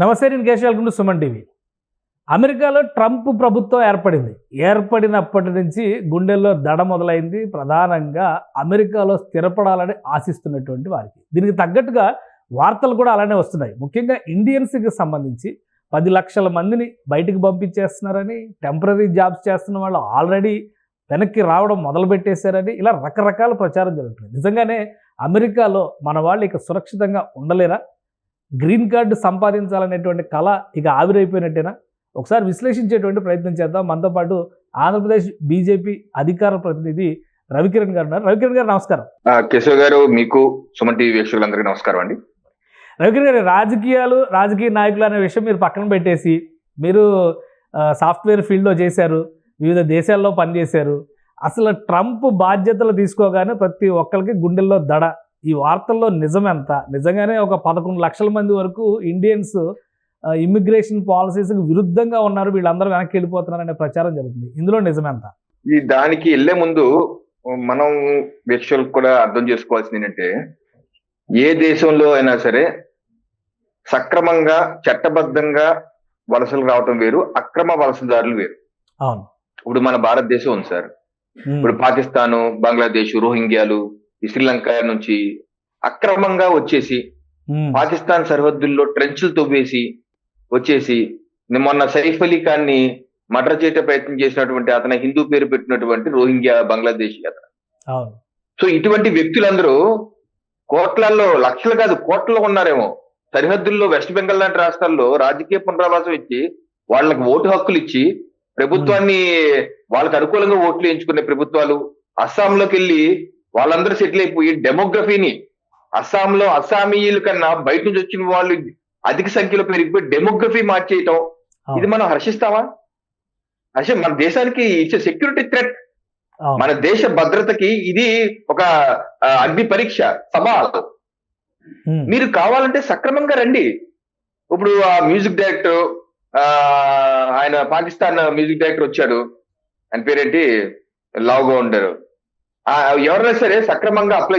నమస్తే, నేను Keshav. Welcome to Suman TV. అమెరికాలో ట్రంప్ ప్రభుత్వం ఏర్పడింది. ఏర్పడినప్పటి నుంచి గుండెల్లో దడ మొదలైంది. ప్రధానంగా అమెరికాలో స్థిరపడాలని ఆశిస్తున్నటువంటి వారికి. దీనికి తగ్గట్టుగా వార్తలు కూడా అలానే వస్తున్నాయి. ముఖ్యంగా ఇండియన్స్కి సంబంధించి 10 లక్షల మందిని బయటికి పంపించేస్తున్నారని, టెంపరరీ జాబ్స్ చేస్తున్న వాళ్ళు ఆల్రెడీ వెనక్కి రావడం మొదలుపెట్టేశారని, ఇలా రకరకాల ప్రచారం జరుగుతుంది. నిజంగానే అమెరికాలో మన వాళ్ళు ఇక సురక్షితంగా ఉండలేరా? గ్రీన్ కార్డు సంపాదించాలనేటువంటి కళ ఇక ఆవిరైపోయినట్టేనా? ఒకసారి విశ్లేషించేటువంటి ప్రయత్నం చేద్దాం. మనతో పాటు ఆంధ్రప్రదేశ్ బీజేపీ అధికార ప్రతినిధి రవికిరణ్ గారు ఉన్నారు. రవికిరణ్ గారు నమస్కారం. కేశవ్ గారు, మీకు సుమన్ టీవీ వీక్షకులందరికీ నమస్కారం అండి. రవికిరణ్ గారు, రాజకీయ నాయకులు అనే విషయం మీరు పక్కన పెట్టేసి, మీరు సాఫ్ట్వేర్ ఫీల్డ్లో చేశారు, వివిధ దేశాల్లో పనిచేశారు. అసలు ట్రంప్ బాధ్యతలు తీసుకోగానే ప్రతి ఒక్కరికి గుండెల్లో దడ. ఈ వార్తల్లో నిజమెంత? నిజంగానే ఒక 11 లక్షల మంది వరకు ఇండియన్స్ ఇమ్మిగ్రేషన్ పాలసీస్కి విరుద్ధంగా ఉన్నారు, వీళ్ళందరూ వెనక్కి వెళ్ళిపోతున్నారనే ప్రచారం జరుగుతుంది. ఇందులో నిజమెంత? ఈ దానికి వెళ్లే ముందు మనం వీక్షకులకు కూడా అర్థం చేసుకోవాల్సింది ఏంటంటే, ఏ దేశంలో అయినా సరే సక్రమంగా చట్టబద్ధంగా వలసలు రావటం వేరు, అక్రమ వలసదారులు వేరు. అవును. ఇప్పుడు మన భారతదేశం ఉంది సార్. ఇప్పుడు పాకిస్తాను, బంగ్లాదేశ్, రోహింగ్యాలు, శ్రీలంక నుంచి అక్రమంగా వచ్చేసి పాకిస్తాన్ సరిహద్దుల్లో ట్రెంచ్లు తవ్వేసి వచ్చేసి, మొన్న సైఫ్ అలీ ఖాన్ ని మర్డర్ చేయట ప్రయత్నం చేసినటువంటి అతను హిందూ పేరు పెట్టినటువంటి రోహింగ్యా బంగ్లాదేశీ అతను. సో ఇటువంటి వ్యక్తులందరూ కోట్లలో, లక్షలు కాదు కోట్లలో ఉన్నారేమో. సరిహద్దుల్లో వెస్ట్ బెంగాల్ లాంటి రాష్ట్రాల్లో రాజకీయ పునరావాసం ఇచ్చి, వాళ్ళకి ఓటు హక్కులు ఇచ్చి, ప్రభుత్వాన్ని వాళ్ళకి అనుకూలంగా ఓట్లు వేయించుకునే ప్రభుత్వాలు అస్సాంలోకి వెళ్ళి వాళ్ళందరూ సెటిల్ అయిపోయి డెమోగ్రఫీని, అస్సాంలో అస్సామీయుల కన్నా బయట నుంచి వచ్చిన వాళ్ళు అధిక సంఖ్యలో పెరిగిపోయి డెమోగ్రఫీ మార్చేయటం, ఇది మనం హర్షిస్తామా? మన దేశానికి ఇట్స్ సెక్యూరిటీ థ్రెట్. మన దేశ భద్రతకి ఇది ఒక అగ్ని పరీక్ష, సవాల్. మీరు కావాలంటే సక్రమంగా రండి. ఇప్పుడు ఆ మ్యూజిక్ డైరెక్టర్, ఆయన పాకిస్తాన్ మ్యూజిక్ డైరెక్టర్ వచ్చాడు, ఆయన పేరేంటి, లావుగా ఉండరు. ఎవరైనా సరే సక్రమంగా అప్లై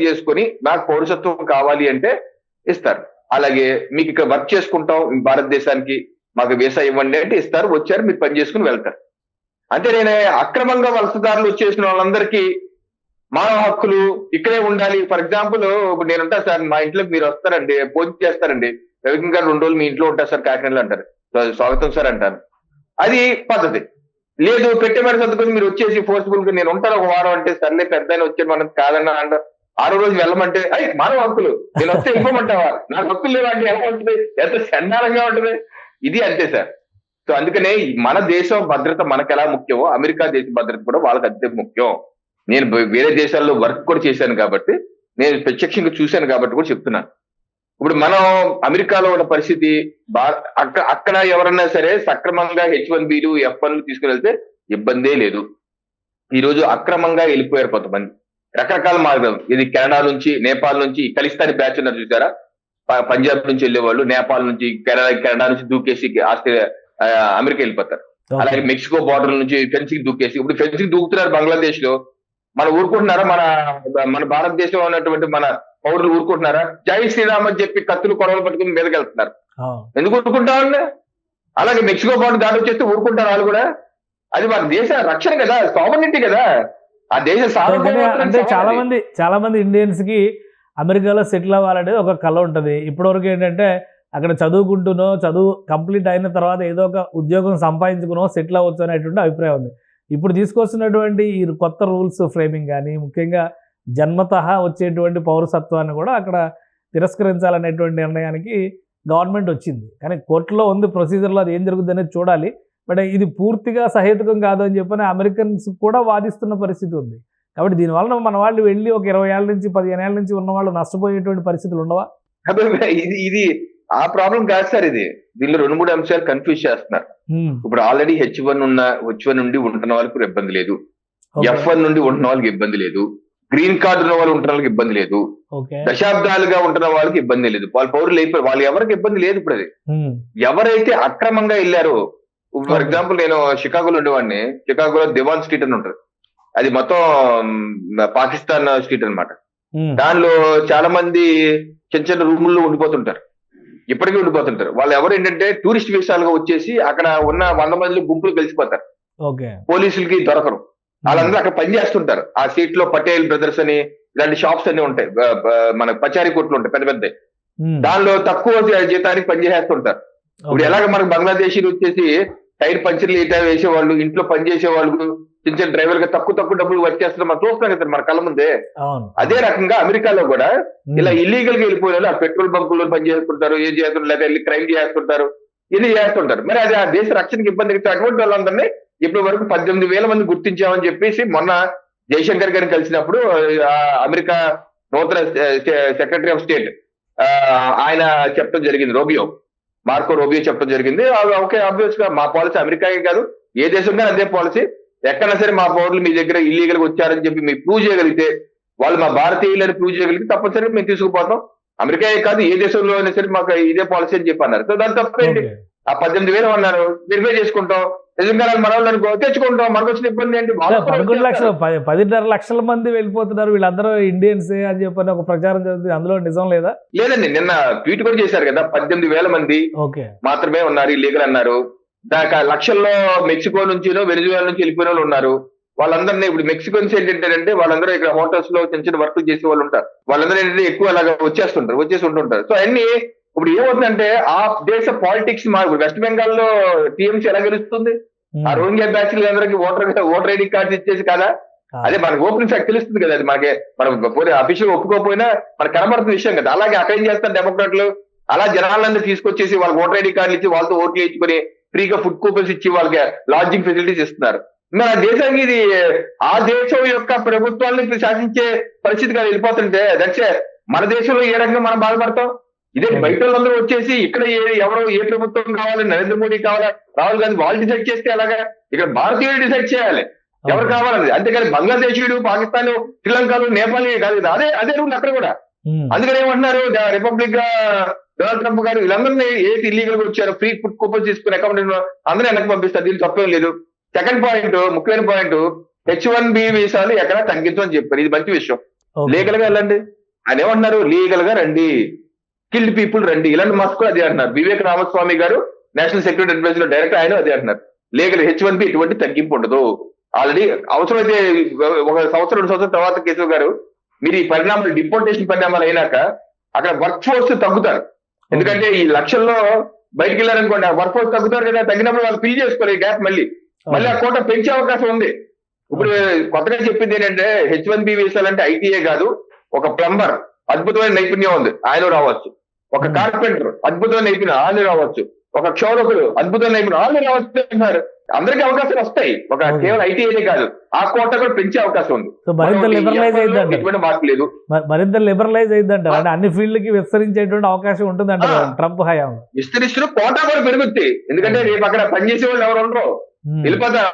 చేసుకొని నాకు పౌరసత్వం కావాలి అంటే ఇస్తారు. అలాగే మీకు ఇక్కడ వర్క్ చేసుకుంటాం భారతదేశానికి, మాకు వీసా ఇవ్వండి అంటే ఇస్తారు. వచ్చారు, మీరు పని చేసుకుని వెళ్తారు. అంటే నేను అక్రమంగా వలసదారులు వచ్చేసిన వాళ్ళందరికీ మానవ హక్కులు ఇక్కడే ఉండాలి. ఫర్ ఎగ్జాంపుల్, ఇప్పుడు నేను ఉంటాను సార్, మా ఇంట్లోకి మీరు వస్తారండి, భోజనం చేస్తారండి, రవికిరణ్ గారు 2 రోజులు మీ ఇంట్లో ఉంటారు సార్ కాకినాడలో అంటారు, స్వాగతం సార్ అంటాను. అది పద్ధతి. లేదు, పెట్టేవాడి సర్దుకొని మీరు వచ్చేసి ఫోర్స్ఫుల్ గా నేను ఉంటాను 1 వారం అంటే, సర్లే పెద్ద వచ్చాడు మనం కాదన్నా అంటారు. 6వ రోజు వెళ్ళమంటే అయ్యి మానవ హక్కులు, నేను వస్తే ఇవ్వమంటావా, నాకు హక్కులు లేవంటే ఎలా ఉంటుంది, ఎంత చండాలంగా ఉంటుంది. ఇది అంతే సార్. సో అందుకనే మన దేశం భద్రత మనకు ఎలా ముఖ్యమో, అమెరికా దేశ భద్రత కూడా వాళ్ళకి అంతే ముఖ్యం. నేను వేరే దేశాల్లో వర్క్ కూడా చేశాను కాబట్టి, నేను ప్రత్యక్షంగా చూశాను కాబట్టి కూడా చెప్తున్నాను. ఇప్పుడు మనం అమెరికాలో ఉన్న పరిస్థితి, అక్కడ ఎవరన్నా సరే సక్రమంగా H1Bలు, F1లు తీసుకుని వెళ్తే ఇబ్బందే లేదు. ఈ రోజు అక్రమంగా వెళ్ళిపోయారు కొంతమంది, రకరకాల మార్గం. ఇది కెనడా నుంచి, నేపాల్ నుంచి, ఖలిస్తానీ బ్యాచ్ ఉన్నారు చూసారా, పంజాబ్ నుంచి వెళ్ళేవాళ్ళు, నేపాల్ నుంచి, కెనడా నుంచి దూకేసి ఆస్ట్రేలియా, అమెరికా వెళ్ళిపోతారు. అలాగే మెక్సికో బార్డర్ నుంచి ఫెన్సింగ్ దూకేసి, ఇప్పుడు ఫెన్సింగ్ దూకుతున్నారు బంగ్లాదేశ్ లో. మనం ఊరుకుంటున్నారా? మన భారతదేశంలో ఉన్నటువంటి మన పౌరులు ఊరుకుంటున్నారా? జై శ్రీరామ్ అని చెప్పి కత్తులు కొడవలు పట్టుకుని మీదకి వెళ్తున్నారు. ఎందుకు ఊరుకుంటారండి? అలాగే మెక్సికో బార్డర్ దాడి వచ్చేస్తే ఊరుకుంటారు వాళ్ళు కూడా. అది మన దేశ రక్షణ కదా, సావర్నిటీ కదా, ఆ దేశ అంటే చాలా మంది ఇండియన్స్ కి అమెరికాలో సెటిల్ అవ్వాలనేది ఒక కళ ఉంటుంది. ఇప్పటివరకు ఏంటంటే అక్కడ చదువు కంప్లీట్ అయిన తర్వాత ఏదో ఒక ఉద్యోగం సంపాదించుకునో సెటిల్ అవ్వచ్చు అనేటువంటి అభిప్రాయం ఉంది. ఇప్పుడు తీసుకొస్తున్నటువంటి ఈ కొత్త రూల్స్ ఫ్రేమింగ్ కానీ, ముఖ్యంగా జన్మతః వచ్చేటువంటి పౌరసత్వాన్ని కూడా అక్కడ తిరస్కరించాలనేటువంటి నిర్ణయానికి గవర్నమెంట్ వచ్చింది. కానీ కోర్టులో ఉంది, ప్రొసీజర్లో అది ఏం జరుగుతుంది అనేది చూడాలి. బట్ ఇది పూర్తిగా సహేతుకం కాదు అని చెప్పని అమెరికన్స్ కూడా వాదిస్తున్న పరిస్థితి ఉంది. కాబట్టి దీనివల్ల మన వాళ్ళు వెళ్ళి ఒక 20 ఏళ్ళ నుంచి 15 ఏళ్ళ నుంచి ఉన్న వాళ్ళు నష్టపోయేటువంటి పరిస్థితులు ఉండవా? ఇది ఆ ప్రాబ్లం కాదు సార్. దీనిలో 2-3 అంశాలు కన్ఫ్యూజ్ చేస్తున్నారు. ఇప్పుడు ఆల్రెడీ H1 నుండి ఉంటున్న వాళ్ళకి ఇబ్బంది లేదు, F1 నుండి ఉంటున్న వాళ్ళకి ఇబ్బంది లేదు, గ్రీన్ కార్డు ఉన్న వాళ్ళు ఉంటున్న వాళ్ళకి ఇబ్బంది లేదు, దశాబ్దాలుగా ఉంటున్న వాళ్ళకి ఇబ్బంది లేదు, వాళ్ళ పౌరులు అయిపోయి వాళ్ళు ఎవరికి ఇబ్బంది లేదు. ఇప్పుడు అది ఎవరైతే అక్రమంగా వెళ్ళారో, ఫర్ ఎగ్జాంపుల్ నేను షికాగోలో ఉండేవాడిని. షికాగోలో దివాన్ స్ట్రీట్ అని ఉంటుంది, అది మొత్తం పాకిస్తాన్ స్ట్రీట్ అనమాట. దానిలో చాలా మంది చిన్న చిన్న రూముల్లో ఉండిపోతుంటారు, ఇప్పటికీ ఉండిపోతుంటారు. వాళ్ళు ఎవరు ఏంటంటే టూరిస్ట్ వీసాలుగా వచ్చేసి అక్కడ ఉన్న 100 మంది గుంపులు కలిసిపోతారు, ఓకే. పోలీసులకి దొరకరు. వాళ్ళందరూ అక్కడ పని చేస్తుంటారు. ఆ సీట్ లో పటేల్ బ్రదర్స్ అని ఇలాంటి షాప్స్ అన్ని ఉంటాయి, మన పచారీ కొట్లు ఉంటాయి పెద్ద పెద్ద. దానిలో తక్కువ జీతానికి పని చేసేస్తుంటారు. ఇప్పుడు ఎలాగ మనకు బంగ్లాదేశీలు వచ్చేసి టైర్ పంచర్లు వేసేవాళ్ళు, ఇంట్లో పని చేసే వాళ్ళు, చిన్న చిన్న డ్రైవర్ గా తక్కువ డబ్బులు వర్క్ చేస్తున్నారు, మనం చూస్తాం కదా మన కళ్ళ ముందే. అదే రకంగా అమెరికాలో కూడా ఇలా ఇల్లీగల్ గా వెళ్ళిపోయిన ఆ పెట్రోల్ బంకుల్లో పని చేసుకుంటారు, ఏం చేస్తుంటారు, లేదా వెళ్ళి క్రైమ్ చేస్తుంటారు, ఇన్ని చేస్తుంటారు. మరి అది ఆ దేశ రక్షణకి ఇబ్బంది అయితే అటువంటి వాళ్ళందరినీ ఇప్పటి వరకు 18,000 మంది గుర్తించామని చెప్పేసి మొన్న జయశంకర్ గారిని కలిసినప్పుడు అమెరికా నూతన సెక్రటరీ ఆఫ్ స్టేట్ ఆయన చెప్పడం జరిగింది, మార్కో రూబియో చెప్పడం జరిగింది. ఓకే, ఆబ్వియస్ గా మా పాలసీ అమెరికాకే కాదు ఏ దేశం కానీ అదే పాలసీ. ఎక్కడైనా సరే మా పౌరులు మీ దగ్గర ఇల్లీగల్ గా వచ్చారని చెప్పి మీరు ప్రూవ్ చేయగలిగితే, వాళ్ళు మా భారతీయులని ప్రూవ్ చేయగలిగితే తప్పనిసరిగా మేము తీసుకుపోతాం. అమెరికాయే కాదు ఏ దేశంలో అయినా సరే మాకు ఇదే పాలసీ అని చెప్పి అన్నారు. సో దాని తప్పేంటి? ఆ 18,000 అన్నారు, వెరిఫై చేసుకుంటాం, నిజంగా మన వాళ్ళని తెచ్చుకుంటాం, మనకు వచ్చిన ఇబ్బంది ఏంటి? 11 లక్షలు 10.5 లక్షల మంది వెళ్ళిపోతున్నారు, వీళ్ళందరూ ఇండియన్సే అని చెప్పని ఒక ప్రచారం జరుగుతుంది, అందులో నిజం లేదా? లేదండి, నిన్న ట్వీట్ కూడా చేశారు కదా, 18,000 మంది మాత్రమే ఉన్నారు ఇల్లీగల్ అన్నారు. దాకా లక్షల్లో మెక్సికో నుంచినో వెనిజువేలా నుంచి వెళ్ళిపోయిన వాళ్ళు ఉన్నారు. వాళ్ళందరినీ ఇప్పుడు మెక్సికన్స్ ఏంటంటే వాళ్ళందరూ ఇక్కడ హోటల్స్ లో చిన్న చిన్న వర్క్ చేసే వాళ్ళు ఉంటారు, వాళ్ళందరూ ఏంటంటే ఎక్కువ అలాగా వచ్చేసి ఉంటుంటారు. సో అన్ని ఇప్పుడు ఏమవుతుందంటే ఆ దేశ పాలిటిక్స్ వెస్ట్ బెంగాల్ లో టీఎంసీ ఎలా గెలుస్తుంది? ఆ రోహింగ్యా బ్యాచ్లు అందరికి ఓటర్ ఐడి కార్డ్స్ ఇచ్చేసి కదా, అదే మనకు ఓపెన్ ఫ్యాక్ట్ తెలుస్తుంది కదా, అది మనకి మనం అఫీషియల్ ఒప్పుకోకపోయినా మనకు కనబడుతున్న విషయం కదా. అలాగే అక్కడ ఏం చేస్తారు డెమోక్రాట్లు, అలా జనాలందరూ తీసుకొచ్చేసి వాళ్ళకి ఓటర్ ఐడి కార్డులు ఇచ్చి వాళ్ళతో ఓట్లు ఇచ్చుకొని ఫ్రీగా ఫుడ్ కూపన్స్ ఇచ్చి వాళ్ళకి లాడ్జింగ్ ఫెసిలిటీస్ ఇస్తున్నారు. మరి ఆ దేశానికి ఇది ఆ దేశం యొక్క ప్రభుత్వాన్ని శాసించే పరిస్థితి కదా వెళ్ళిపోతుంటే, దట్సే మన దేశంలో ఏ రకంగా మనం బాధపడతాం? ఇదే బయట వాళ్ళందరూ వచ్చేసి ఇక్కడ ఎవరు ఏ ప్రభుత్వం కావాలి, నరేంద్ర మోడీ కావాలా, రాహుల్ గాంధీ వాళ్ళు డిసైడ్ చేస్తే అలాగా, ఇక్కడ భారతీయుడు డిసైడ్ చేయాలి ఎవరు కావాలని. అంతేకాని బంగ్లాదేశీయుడు, పాకిస్తాన్, శ్రీలంకలు, నేపాల్ కాదు కదా, అదే రూల్ అక్కడ కూడా. అందుకని ఏమంటున్నారు, రిపబ్లిక్ గా డొనాల్డ్ ట్రంప్ గారు వీళ్ళందరినీ ఏది ఇల్లీగల్ గా వచ్చారు ఫ్రీ ఫుడ్ కూపన్స్ తీసుకుని అకౌంట్ అందరూ వెనక్కి పంపిస్తారు, దీనికి తప్పేం లేదు. సెకండ్ పాయింట్, ముఖ్యమైన పాయింట్, H1B వీసాలు ఎక్కడ తగ్గించమని చెప్పారు, ఇది మంచి విషయం. లీగల్ గా వెళ్ళండి ఆయన ఏమంటున్నారు, లీగల్ గా రండి, స్కిల్డ్ పీపుల్ రండి. ఇలాంటి మాస్కు అదే అంటున్నారు. వివేక్ రామస్వామి గారు నేషనల్ సెక్యూరిటీ అడ్వైజర్ లో డైరెక్టర్, ఆయన అదే అంటున్నారు, లీగల్ H1B ఎటువంటి తగ్గింపు ఉండదు. ఆల్రెడీ అవసరమైతే 1 సంవత్సరం 2 సంవత్సరం తర్వాత కేశవ్ గారు మీరు ఈ పరిణామాలు డిపోర్టేషన్ పరిణామాలు అయినాక అక్కడ వర్క్ ఫోర్స్ తగ్గుతారు. ఎందుకంటే ఈ లక్షల్లో బయటికి వెళ్ళారనుకోండి, ఆ వర్క్ ఫోర్స్ తగ్గుతారు కదా, తగ్గినప్పుడు వాళ్ళు ఫిల్ చేసుకోవాలి ఈ గ్యాప్, మళ్ళీ ఆ కోట పెంచే అవకాశం ఉంది. ఇప్పుడు కొత్తగా చెప్పింది ఏంటంటే H1B వీసాలంటే ఐటీఏ కాదు, ఒక ప్లంబర్ అద్భుతమైన నైపుణ్యం ఉంది ఆయన రావచ్చు, ఒక కార్పెంటర్ అద్భుతమైన నైపుణ్యం ఆయన రావచ్చు, ఒక క్షౌరకుడు అద్భుతమైన నైపుణ్యం ఆయన రావచ్చు అంటున్నారు. అందరికీ అవకాశాలు వస్తాయి, ఒక కేవలం ఐటీఐనే కాదు, ఆ కోట కూడా పెంచే అవకాశం ఉంది. ఎటువంటి మార్పు లేదు, మరింత లిబరలైజ్ అయిందంట, అన్ని ఫీల్డ్కి విస్తరించేటువంటి అవకాశం ఉంటుంది అంటే ట్రంప్ హయాం విస్తరిస్తూ కోట కూడా పెరుగుద్ది. ఎందుకంటే రేపు అక్కడ పనిచేసే వాళ్ళు ఎవరు ఉండరు, వెళ్ళిపోతారు,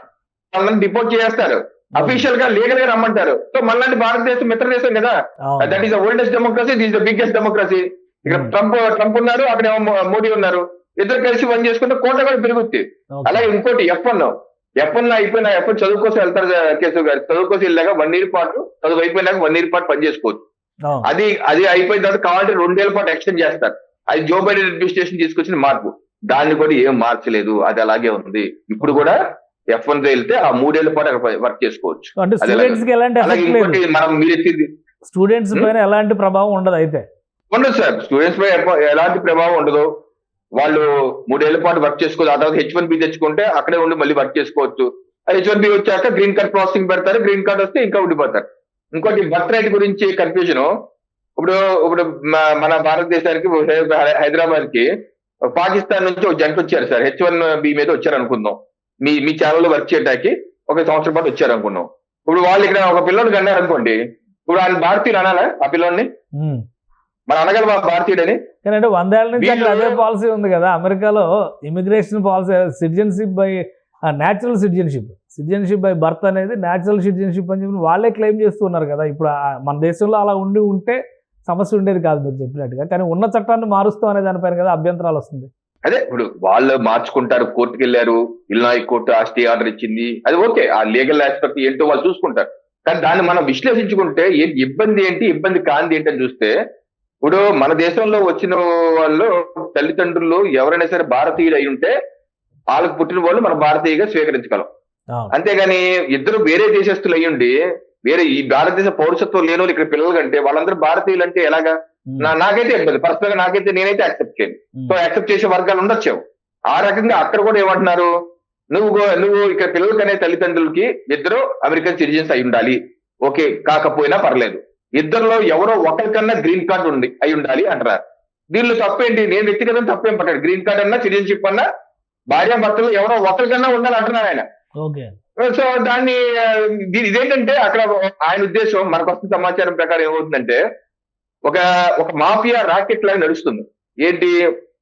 వాళ్ళని డిపోర్ట్ చేస్తారు, అఫీషియల్ గా లీగల్ గా రమ్మంటారు. సో మనలాంటి భారతదేశం మిత్ర దేశం కదా, that is the oldest democracy, this the biggest democracy. ఇక్కడ ట్రంప్ ఉన్నారు, అక్కడ మోడీ ఉన్నారు, ఇద్దరు కలిసి పని చేసుకుంటే కోట కూడా పెరుగుద్ది. అలాగే ఇంకోటి F1 అయిపోయిన F1 చదువు కోసం వెళ్తారు కేశవ్ గారు, చదువు కోసం వెళ్ళాక 1 year పాటు, చదువు అయిపోయినాక 1 year పాటు పని చేసుకోవచ్చు. అది అయిపోయిన తర్వాత కావాలంటే 2 ఏళ్ల పాటు ఎక్స్టెండ్ చేస్తారు. అది జో బైడెన్ అడ్మినిస్ట్రేషన్ తీసుకొచ్చిన మార్పు, దాన్ని కూడా ఏం మార్చలేదు, అది అలాగే ఉంది. ఇప్పుడు కూడా F1 వెళ్తే ఆ 3 ఏళ్ల పాటు వర్క్ చేసుకోవచ్చు. స్టూడెంట్స్ పైన ఎలాంటి ప్రభావం ఉండదు, అయితే ఉండదు సార్, స్టూడెంట్స్ పై ఎలాంటి ప్రభావం ఉండదు. వాళ్ళు 3 ఏళ్ల పాటు వర్క్ చేసుకోవచ్చు. ఆ తర్వాత H1B తెచ్చుకుంటే అక్కడే ఉండి మళ్ళీ వర్క్ చేసుకోవచ్చు. H1B వచ్చాక గ్రీన్ కార్డ్ ప్రాసెసింగ్ పెడతారు, గ్రీన్ కార్డ్ వస్తే ఇంకా ఉండిపోతారు. ఇంకోటి బర్త్ రైట్ గురించి కన్ఫ్యూజన్. ఇప్పుడు మన భారతదేశానికి హైదరాబాద్ కి పాకిస్తాన్ నుంచి ఒక జంట వచ్చారు సార్, H1B మీద వచ్చారు అనుకుందాం, మీ ఛానల్లో వర్క్ చేయడానికి 1 సంవత్సరం పాటు వచ్చారు అనుకున్నాం. ఇప్పుడు వాళ్ళు ఇక్కడ ఒక పిల్లోడికి అన్నారు అనుకోండి, ఇప్పుడు ఆయన భారతీయుడు అనాలా ఆ పిల్లోడిని? మన అనగల భారతీయుడని? కానీ 100 ఏళ్ల నుంచి అక్కడ అదే పాలసీ ఉంది కదా అమెరికాలో, immigration policy, citizenship by natural citizenship by birth అనేది న్యాచురల్ సిటిజన్షిప్ అని చెప్పి వాళ్ళే క్లెయిమ్ చేస్తున్నారు కదా. ఇప్పుడు మన దేశంలో అలా ఉంటే సమస్య ఉండేది కాదు మీరు చెప్పినట్టుగా, కానీ ఉన్న చట్టాన్ని మారుస్తాం అనే దానిపైన కదా అభ్యంతరాలు వస్తుంది. అదే ఇప్పుడు వాళ్ళు మార్చుకుంటారు, కోర్టుకి వెళ్ళారు, ఇల్లినాయ్ కోర్టు ఆ స్టే ఆర్డర్ ఇచ్చింది, అది ఓకే, ఆ లీగల్ ఆస్పెక్ట్ ఏంటో వాళ్ళు చూసుకుంటారు. కానీ దాన్ని మనం విశ్లేషించుకుంటే ఇబ్బంది ఏంటి, ఇబ్బంది కాంది ఏంటి అని చూస్తే ఇప్పుడు మన దేశంలో వచ్చిన వాళ్ళు తల్లిదండ్రులు ఎవరైనా సరే భారతీయులు అయి ఉంటే వాళ్ళకి పుట్టిన వాళ్ళు మన భారతీయగా స్వీకరించగలం. అవును. అంతేగాని ఇద్దరు వేరే దేశస్తులు అయ్యుండి వేరే ఈ భారతదేశ పౌరసత్వం లేని వాళ్ళు ఇక్కడ పిల్లలు కంటే వాళ్ళందరూ భారతీయులు అంటే ఎలాగా? నాకైతే ఇబ్బంది, పర్సనల్ గా నాకైతే నేనైతే యాక్సెప్ట్ చేయను. సో యాక్సెప్ట్ చేసే వర్గాలు ఉండొచ్చు. ఆ రకంగా అక్కడ కూడా ఏమంటున్నారు, నువ్వు ఇక్కడ పిల్లలకి అనే తల్లిదండ్రులకి ఇద్దరు అమెరికన్ సిటిజన్స్ అయి ఉండాలి, ఓకే కాకపోయినా పర్లేదు, ఇద్దరులో ఎవరో ఒకరికన్నా గ్రీన్ కార్డు అయి ఉండాలి అంటారు. దీనిలో తప్పేంటి? నేను వ్యక్తిగతంగా తప్పేం పట్టాడు. గ్రీన్ కార్డ్ అన్నా సిటిజన్షిప్ అన్నా భార్యాభర్తలు ఎవరో ఒకరికన్నా ఉండాలి అంటున్నారు ఆయన. సో దాన్ని ఇదేంటంటే అక్కడ ఆయన ఉద్దేశం, మనకు వస్తున్న సమాచారం ప్రకారం ఏమవుతుందంటే ఒక మాఫియా రాకెట్ లాగా నడుస్తుంది. ఏంటి,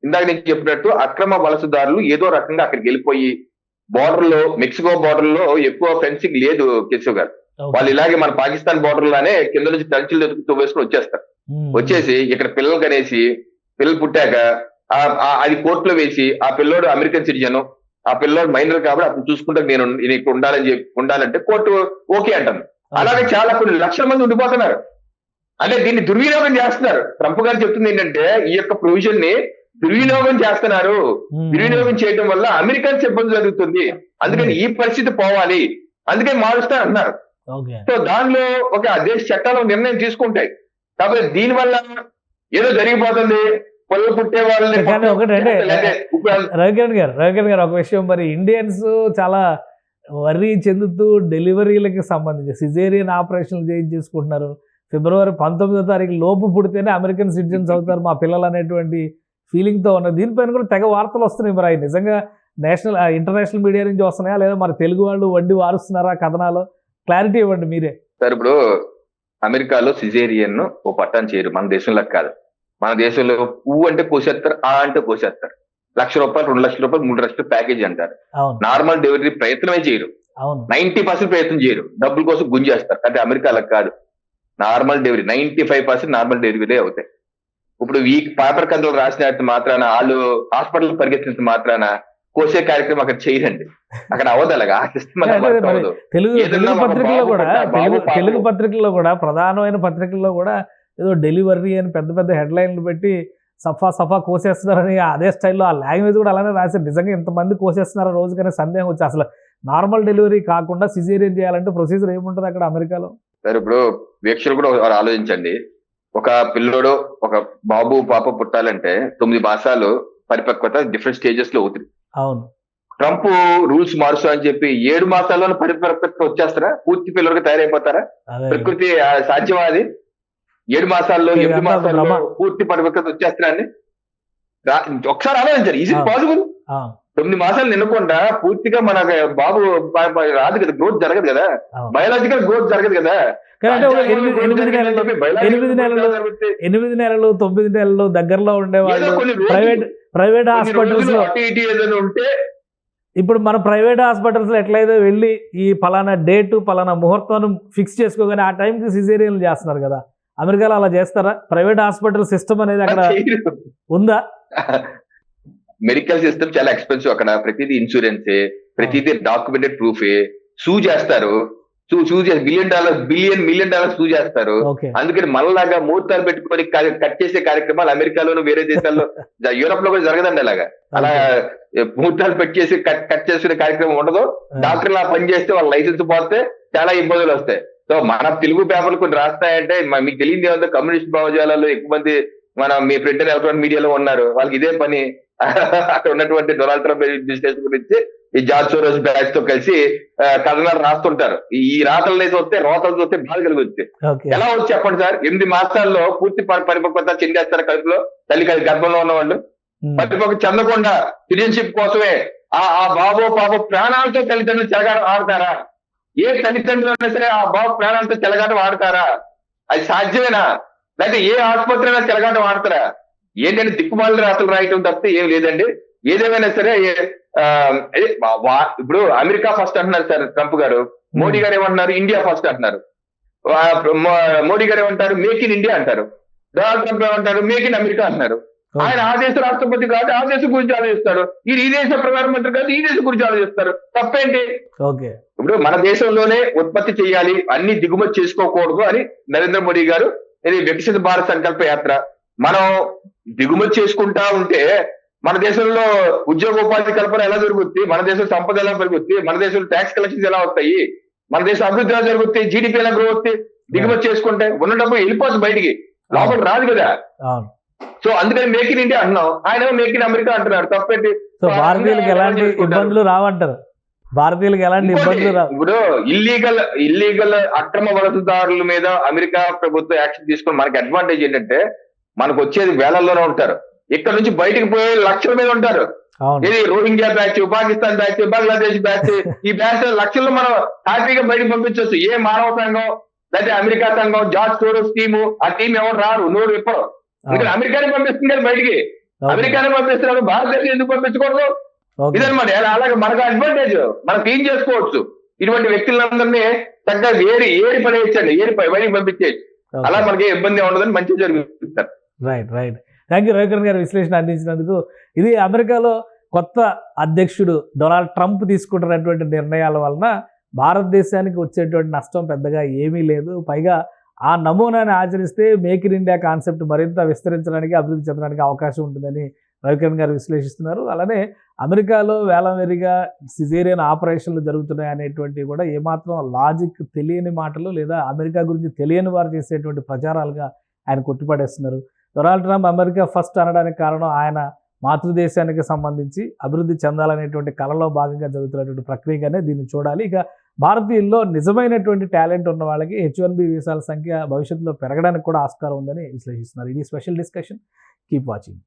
ఇందాక నేను చెప్పినట్టు అక్రమ వలసదారులు ఏదో రకంగా అక్కడికి వెళ్ళిపోయి బోర్డర్ లో, మెక్సికో బోర్డర్ లో ఎక్కువ ఫెన్సింగ్ లేదు కేశవ్ గారు. వాళ్ళు ఇలాగే మన పాకిస్తాన్ బోర్డర్ లానే కింద నుంచి తంచులు ఎదుగుతూ వేసుకుని వచ్చేస్తారు. వచ్చేసి ఇక్కడ పిల్లలు కనేసి పిల్లలు పుట్టాక అది కోర్టులో వేసి ఆ పిల్లోడు అమెరికన్ సిటిజన్, ఆ పిల్లోడు మైనర్ కాబట్టి అతను చూసుకుంటే నేను ఇక్కడ ఉండాలంటే కోర్టు ఓకే అంటాను. అలాగే చాలా కొన్ని లక్షల మంది ఉండిపోతున్నారు. అంటే దీన్ని దుర్వినియోగం చేస్తున్నారు. ట్రంప్ గారు చెప్తుంది ఏంటంటే ఈ యొక్క ప్రొవిజన్ ని దుర్వినియోగం చేస్తున్నారు. దుర్వినియోగం చేయడం వల్ల అమెరికన్స్ ఇబ్బంది జరుగుతుంది, అందుకని ఈ పరిస్థితి పోవాలి, అందుకని మారుస్తా అన్నారు. సో దానిలో ఒక దేశ చట్టాలు నిర్ణయం తీసుకుంటాయి. కాబట్టి దీని వల్ల ఏదో జరిగిపోతుంది, పొలం పుట్టే వాళ్ళని. ఒకటంటే రవికిరణ్ గారు ఒక విషయం, మరి ఇండియన్స్ చాలా వర్రీ చెందుతూ డెలివరీలకి సంబంధించి సిజేరియన్ ఆపరేషన్లు చేయించేసుకుంటున్నారు. ఫిబ్రవరి 19వ తారీఖు లోపు పుడితేనే అమెరికన్ సిటిజన్స్ అవుతారు మా పిల్లలు అనేటువంటి ఫీలింగ్తో ఉన్నారు. దీనిపైన కూడా తెగ వార్తలు వస్తున్నాయి. మరి నిజంగా ఇంటర్నేషనల్ మీడియా నుంచి వస్తున్నాయా లేదా మరి తెలుగు వాళ్ళు వండి వారుస్తున్నారా కథనాలు? క్లారిటీ ఇవ్వండి మీరే. సార్ ఇప్పుడు అమెరికాలో సిజేరియన్ ఓ పట్టాన్ని చేయరు, మన దేశంలో కాదు. మన దేశంలో పువ్వు అంటే కోసేస్తారు, ఆ అంటే కోసేస్తారు. ₹1,00,000, ₹2,00,000, ₹3,00,000 ప్యాకేజ్ అంటారు. నార్మల్ డెలివరీ ప్రయత్నమే చేయరు. 90% ప్రయత్నం చేయరు, డబ్బుల కోసం గుంజేస్తారు. అంటే అమెరికాలో కాదు, నార్మల్ డెలివరీ 95% నార్మల్ డెలివరీ అవుతాయి. ఇప్పుడు ఈ పేపర్ కథలు రాసినంత మాత్రాన, వాళ్ళు హాస్పిటల్ పరిగెత్తినంత మాత్రాన కోసే కార్యక్రమం అక్కడ చేయరండి. అక్కడ అవ్వదు అలాగా. తెలుగు పత్రికల్లో కూడా ప్రధానమైన పత్రికల్లో కూడా ఏదో డెలివరీ అని పెద్ద పెద్ద హెడ్లైన్లు పెట్టి సఫా కోసేస్తున్నారని అదే స్టైల్లో ఆ లాంగ్వేజ్ కూడా అలానే రాశారు. నిజంగా ఇంతమంది కోసేస్తున్నారో రోజుకనే సందేహం వచ్చి, అసలు నార్మల్ డెలివరీ కాకుండా సిజేరియన్ చేయాలంటే ప్రొసీజర్ ఏముంటుంది అక్కడ అమెరికాలో? సార్ ఇప్పుడు వీక్షలు కూడా ఆలోచించండి. ఒక పిల్లోడు, ఒక బాబు పాప పుట్టాలంటే 9 మాసాలు పరిపక్వత డిఫరెంట్ స్టేజెస్ లో అవుతుంది. అవును. ట్రంప్ రూల్స్ మారుస్తా అని చెప్పి 7 మాసాల్లోనే పరిపక్వత వచ్చేస్తారా? పూర్తి పిల్లలకు తయారైపోతారా? ప్రకృతి సాధ్యమా అది? 7 మాసాల్లో 8 మాసాల్లో పూర్తి పరిపక్వత వచ్చేస్తారా అండి? ఒకసారి ఆలోచించారు. Is it possible? 9 మాసాలు నిన్నకుండా పూర్తిగా మన బాబు రాదు కదా, గ్రోత్ జరగదు కదా, బయాలజికల్ గ్రోత్ జరగదు కదా. 8 నెలలు 9 నెలలు దగ్గరలో ఉండేవాళ్ళు ప్రైవేట్ హాస్పిటల్స్ లో. ఇప్పుడు మన ప్రైవేట్ హాస్పిటల్స్ లో ఎట్లయితే వెళ్ళి ఈ పలానా డేటు పలానా ముహూర్తం ఫిక్స్ చేసుకోగానే ఆ టైంకి సిజేరియన్లు చేస్తున్నారు కదా, అమెరికాలో అలా చేస్తారా? ప్రైవేట్ హాస్పిటల్ సిస్టమ్ అనేది అక్కడ ఉందా? మెడికల్ సిస్టమ్ చాలా ఎక్స్పెన్సివ్ అక్కడ. ప్రతిదీ ఇన్సూరెన్సే, ప్రతిదీ డాక్యుమెంటెడ్ ప్రూఫే. సూ చేస్తారు, మిలియన్ డాలర్ సూ చేస్తారు. అందుకని మనలాగా ముహూర్తాలు పెట్టుకొని కట్ చేసే కార్యక్రమాలు అమెరికాలోను వేరే దేశాల్లో, యూరోప్ లో కూడా జరగదండి అలాగా. అలా ముహూర్తాలు పెట్టేసి కట్ చేసే కార్యక్రమం ఉండదు. డాక్టర్లు ఆ పని చేస్తే వాళ్ళ లైసెన్స్ పోతే చాలా ఇబ్బందులు వస్తాయి. సో మన తెలుగు పేపర్లు కొన్ని రాస్తాయంటే మీకు తెలియదు ఏమంటే కమ్యూనిస్ట్ భావజాలలో ఎక్కువ మంది మీ ఫ్రెండ్ ఎలక్ట్రానిక్ మీడియాలో ఉన్నారు, వాళ్ళకి ఇదే పని. అక్కడ ఉన్నటువంటి డొనాల్డ్ ట్రంప్ బిజినెస్ గురించి ఈ జార్జ్ సోరోస్ బ్యాచ్ తో కలిసి కథనాలు రాస్తుంటారు. ఈ రాతలు వస్తే రోతలు చూస్తే బాధ కలుగుతుంది. ఎలా వచ్చి చెప్పండి సార్, 8 మాసాల్లో పూర్తి పరిపక్వత చెందేస్తారు కడుపులో తల్లి గర్భంలో ఉన్నవాళ్ళు. పరిపక్వత చెందకుండా సిటిజన్షిప్ కోసమే ఆ బాబో పాపో ప్రాణాలతో తల్లిదండ్రులు చెలగాటం ఆడతారా? ఏ తల్లిదండ్రులు అయినా సరే ఆ బాబు ప్రాణాలతో చెలగాటం ఆడతారా? అది సాధ్యమేనా? లేకపోతే ఏ ఆసుపత్రి అయినా చెలగాటం ఆడతారా? ఏంటంటే దిక్కుమాల రాతలు రాయటం తప్పితే ఏం లేదండి. ఏదేమైనా సరే ఇప్పుడు అమెరికా ఫస్ట్ అంటున్నారు సార్ ట్రంప్ గారు. మోడీ గారు ఏమంటున్నారు? ఇండియా ఫస్ట్ అంటున్నారు. మోడీ గారు ఏమంటారు? మేక్ ఇన్ ఇండియా అంటారు. డొనాల్డ్ ట్రంప్ ఏమంటారు? మేక్ ఇన్ అమెరికా అంటున్నారు. ఆయన ఆ దేశ రాష్ట్రపతి కాదు, ఆ దేశం గురించి ఆలోచిస్తారు. ఈ దేశ ప్రధానమంత్రి కాదు, ఈ దేశం గురించి ఆలోచిస్తారు. తప్పేంటి? ఇప్పుడు మన దేశంలోనే ఉత్పత్తి చేయాలి, అన్ని దిగుమతి చేసుకోకూడదు అని నరేంద్ర మోడీ గారు ఇది వికసిత భారత్ సంకల్ప యాత్ర మనం దిగుమతి చేసుకుంటా ఉంటే మన దేశంలో ఉద్యోగ ఉపాధి కల్పన ఎలా జరుగుద్ది, మన దేశం సంపద ఎలా పెరుగుద్ది, మన దేశంలో ట్యాక్స్ కలెక్షన్స్ ఎలా వస్తాయి, మన దేశం అభివృద్ధి ఎలా జరుగుతాయి, జీడిపి ఎలా గ్రో అవుతాయి, దిగుమతి చేసుకుంటే ఉన్న డబ్బు వెళ్ళిపోతుంది బయటికి, లోపల రాదు కదా. అవును. సో అందుకని మేక్ ఇన్ ఇండియా అంటున్నాం, ఆయన మేక్ ఇన్ అమెరికా అంటున్నారు. తప్పేంటి? సో భారతీయులకు ఎలాంటి ఇబ్బందులు రావంటారు, భారతీయులకు ఎలాంటి ఇబ్బందులు రావు. ఇప్పుడు ఇల్లీగల్ అక్రమ వలసదారుల మీద అమెరికా ప్రభుత్వం యాక్షన్ తీసుకుని మనకి అడ్వాంటేజ్ ఏంటంటే మనకు వచ్చేది వేలల్లోనే ఉంటారు, ఇక్కడ నుంచి బయటకు పోయే లక్షల మీద ఉంటారు. అవును. ఇది Rohingya batch, Pakistan batch, Bangladesh batch, ఈ బ్యాచ్ లక్షల్లో మనం హ్యాపీగా బయటకు పంపించవచ్చు. ఏ మానవ సంఘం లేకపోతే అమెరికా సంఘం, జార్జ్ సోరోస్ టీము, ఆ టీం ఎవరు రారు, నోరు విప్పరు. ఎందుకంటే అమెరికానే పంపిస్తుంది కదా బయటికి, అమెరికానే పంపిస్తున్నారు, భారతదేశం ఎందుకు పంపించకూడదు? ఓకే. ఇదనమాట. అలాగే మనకు అడ్వాంటేజ్, మనం క్లీన్ చేసుకోవచ్చు. ఇటువంటి వ్యక్తులందరినీ చక్కగా ఏరి పడేయచ్చండి, బయటికి పంపించేయచ్చు. అలా మనకి ఇబ్బంది ఉండదని మంచిగా జరుగుతుంది. Right right. Thank you Ravikiran గారు విశ్లేషణ అందించినందుకు. ఇది అమెరికాలో కొత్త అధ్యక్షుడు డొనాల్డ్ ట్రంప్ తీసుకుంటున్నటువంటి నిర్ణయాల వలన భారతదేశానికి వచ్చేటువంటి నష్టం పెద్దగా ఏమీ లేదు. పైగా ఆ నమూనాని ఆచరిస్తే మేక్ ఇన్ ఇండియా కాన్సెప్ట్ మరింత విస్తరించడానికి, అభివృద్ధి చెందడానికి అవకాశం ఉంటుందని రవికిరణ్ గారు విశ్లేషిస్తున్నారు. అలానే అమెరికాలో వేలమేరిగా సిజేరియన్ ఆపరేషన్లు జరుగుతున్నాయి అనేటువంటివి కూడా ఏమాత్రం లాజిక్ తెలియని మాటలు, లేదా అమెరికా గురించి తెలియని వారు చేసేటువంటి ప్రచారాలుగా ఆయన కొట్టిపడేస్తున్నారు. డొనాల్డ్ ట్రంప్ అమెరికా ఫస్ట్ అనడానికి కారణం ఆయన మాతృదేశానికి సంబంధించి అభివృద్ధి చెందాలనేటువంటి కళలో భాగంగా జరుగుతున్నటువంటి ప్రక్రియగానే దీన్ని చూడాలి. ఇక భారతీయుల్లో నిజమైనటువంటి టాలెంట్ ఉన్న వాళ్ళకి H1B వీసాల సంఖ్య భవిష్యత్తులో పెరగడానికి కూడా ఆస్కారం ఉందని విశ్లేషిస్తున్నారు. ఇది స్పెషల్ డిస్కషన్. Keep watching.